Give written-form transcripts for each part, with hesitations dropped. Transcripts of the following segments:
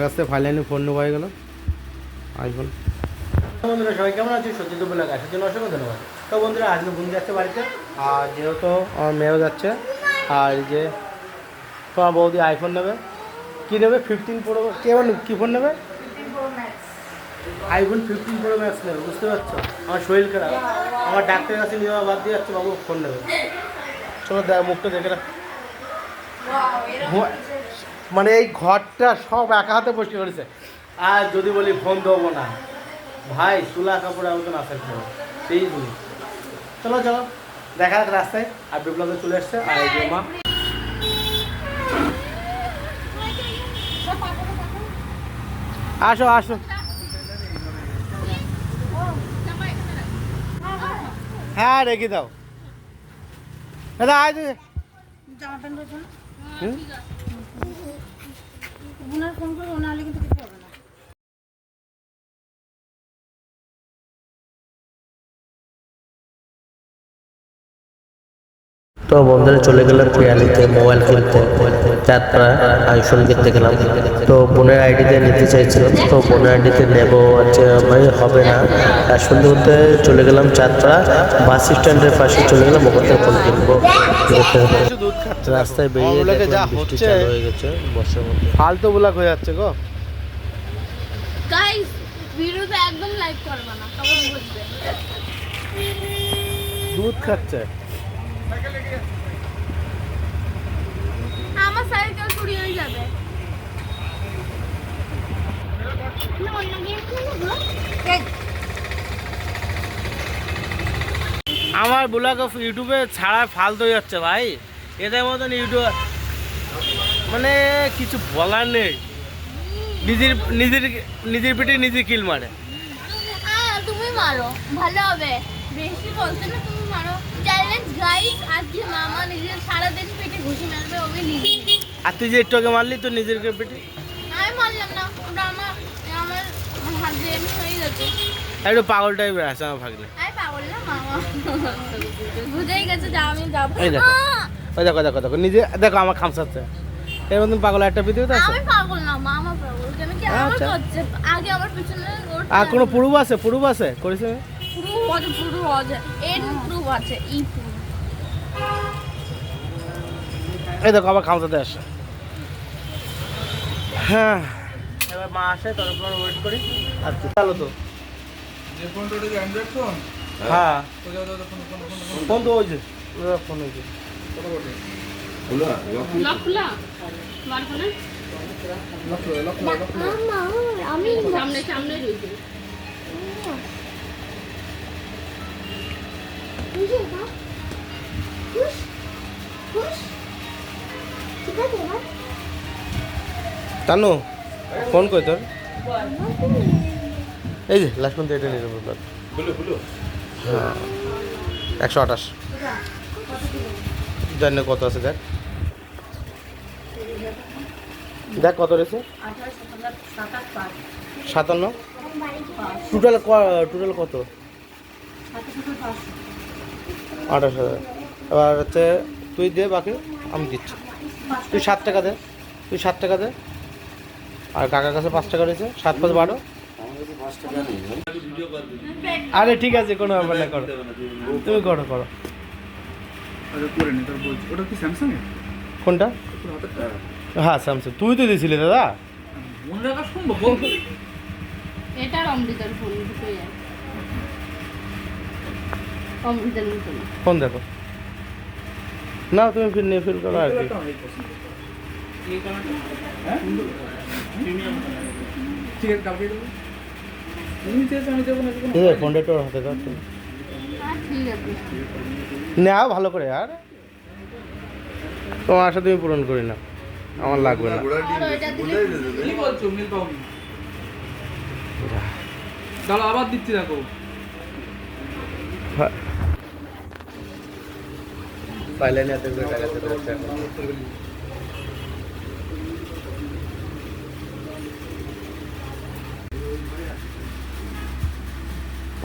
কাছ থেকে finally phone নেওয়া হয়ে গেল আইফোন। বন্ধুরা সবাই কেমন আছে? সত্যি বলে আসার জন্য অসংখ্য ধন্যবাদ। তো বন্ধুরা আজকে বোন যাচ্ছে বাড়িতে, আর যেহেতু আমার মেয়েও যাচ্ছে, আর এই যে তোমার বৌদি আইফোন নেবে। কী নেবে? 15 প্রো। কেমন কী ফোন নেবে? আইফোন 15 প্রো ম্যাক্স নেবে। বুঝতে পারছো? আমার শরীর খারাপ, আমার ডাক্তারের কাছে নেওয়া বাদ দিয়ে যাচ্ছে, বাবু ফোন নেবে। চলো দেখ মুখটা দেখে না, মানে এই ঘরটা সব একা হাতে পরিষ্কার করেছে। আর যদি বলি ফোন দেবো না, ভাই তুলা কাপড় মতন আসার পর সেই তুমি। চলো চলো দেখা যাক রাস্তায়। আর বিপ্লবে চলে এসছে, আর এই যে মা। আসো আসো, হ্যাঁ রেখে দাও দাদা। আয় জামা প্যান্ট রয়েছে না? ওনার ফোন করে ওনা হলে কিন্তু কিছু হবে না। তো বন্ধুরা চলে গেলাম পিয়ালিতে মোবাইল কিনতে, চারটা আইফোন কিনতে গেলাম। তো বোনের আইডিতে নিতে চাইছিলাম, তো বোনের আইডিতে নেবো ভাই হবে না। আর শুনতে শুনতে চলে গেলাম চারটা বাস স্ট্যান্ডের পাশে চলে গেলাম, ওখান থেকে ফোন কিনবো। রাস্তায় বেরিয়ে বৃষ্টি চালু হয়ে গেছে, বর্ষার মধ্যে ফালতু ব্লক হয়ে যাচ্ছে গো। গাইস ভিডিওতে একদম লাইক করবে না, তখন বুঝবে। দুধ খাচ্ছে। আমার সাইকেল চুরি হয়ে যাবে। আমার ব্লগ ইউটিউবে ছাড়া ফালতু হয়ে যাচ্ছে ভাই। এদের মতন ইউটিউব মানে কিছু বলার নেই। নিজের নিজের নিজের পিঠে নিজে কিল মারে। তুমি মারো, ভালো হবে। বেশি বলতে না, তুমি মারো। চ্যালেঞ্জ গাইস, আজকে মামা নিজের সারাদিন পেটে ঘুষি মারবে, ওকে নিজে। আর তুই যে একটু আগে মারলি তো নিজের পেটে। আমি মারলাম না, ওটা আমার আমার হাত দিয়ে এমনি হয়ে গেছে। একটু পাগল টাইপের আছে আমার ভাগলে। আমি পাগল না, মামা বুঝেই গেছে যে আমি যাবো। এই দেখো, ওই দেখো দেখো দেখো নিজে দেখো আমার খামসাচ্ছে। এর মতন পাগল একটা ভিডিও তো আছে। আমি পাগল না, মামা পাগল। কেন কি আমার আচ্ছা। করছে আগে আমার পিছনে আর কোনো প্রুফ আছে? প্রুফ আছে করেছে? পুরো আছে, এর প্রুফ আছে, ই প্রুফ। এই দেখো আবার খামসাতে আসছে। হ্যাঁ এবার মা আসে, ততক্ষণ ওয়েট করি। আর কি চালো তো যে ফোনটা ওটা কি অ্যান্ড্রয়েড ফোন? হ্যাঁ তো যাও যাও ফোন ফোন তো ওই যে ফোন ওই যে কত কোটি? লক খোলা বার করে লক মামা আমি সামনে সামনে রইছে। বুঝে না খুশ খুশ ঠিক আছে না? টানো ফোন কই তোর? এই যে লাস্ট পর্যন্ত এটা নিয়ে নেবো। হ্যাঁ 128 জানি কত আছে দেখ, দেখ কত রয়েছে। 57 টোটাল টোটাল কত? 28,000। এবার হচ্ছে তুই দে, বাকি আমি দিচ্ছি। তুই 7 টাকা দে, তুই 7 টাকা দে। আর কাকার কাছে 5 টাকা রয়েছে, 7 5 12। আরে ঠিক আছে, কোনো ব্যাপার না, করো তুমি, করো করো। আচ্ছা করে নি, তার বলছি ওটা কি স্যামসাং এর? কোনটা? তোর হাতেরটা? হ্যাঁ স্যামসাং। তুই তো দিয়েছিলি দাদা। মনে রাখা সম্ভব বল। এটা অমৃতার ফোন দুটোই আছে। অমৃতার ফোন ফোন দেখো না, তুমি ফিল নিয়ে ফিল করো আর কি। ঠিক আছে কালকে দেবো। তুমি চেয়েছো আমি দেবো না, দেবো না। ঠিক আছে, ফোনটা তোর হাতে দাও তুমি। ঠিক আছে। নাও ভালো করে। আর তোমার আশা তুমি পূরণ করি না, আমার লাগবে না। আর ওইটা দিলে কি বলছো? মিল পাওনি? দাঁড়া আবার দিচ্ছি, দেখো। পাইলানি এত করে টাকা দিতে হচ্ছে এখন।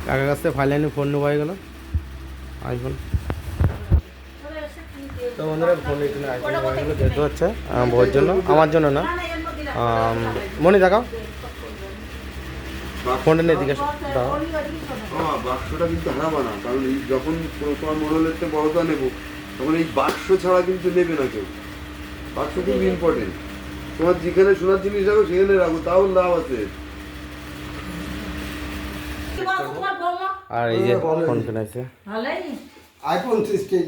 কাকার কাছ থেকে ফাইলানি ফোন নেওয়া হয়ে গেল আইফোন। তো বন্ধুরা ফোন এখানে আইফোন যেতে হচ্ছে আমার বউয়ের জন্য, আমার জন্য না। মনি দেখাও ফোনটা নিয়ে দিকে দাও। বাক্সটা কিন্তু হারাবো না, কারণ এই যখন তোমার মনে হলে একটা বড়টা নেবো তখন এই বাক্স ছাড়া কিন্তু নেবে না কেউ। বাক্স খুব ইম্পর্টেন্ট, তোমার যেখানে সোনার জিনিস রাখো সেখানে রাখো, তাও লাভ আছে। আর এই যে ফোন কিনেছে আইফোন 16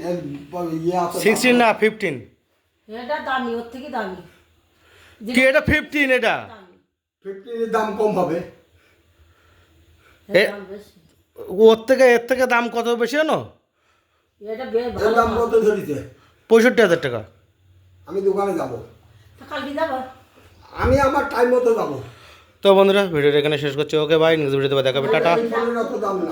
16 না 15। এটা দামি, ওর থেকে দামি। কি এটা 15? এটা 15 এর দাম কম হবে। এর থেকে দাম কত বেশি জানো? এটা বেশ এর ভালো। দাম কত ধরিতে? 65,000 টাকা। আমি দোকানে যাব, কালকে যাবো। আমি আমার টাইম মতো যাব। তো বন্ধুরা ভিডিওটা এখানে শেষ করছি। ওকে বাই, নেক্সট ভিডিওতে দেখাবে, টাটা। আইফোনের অত দাম না।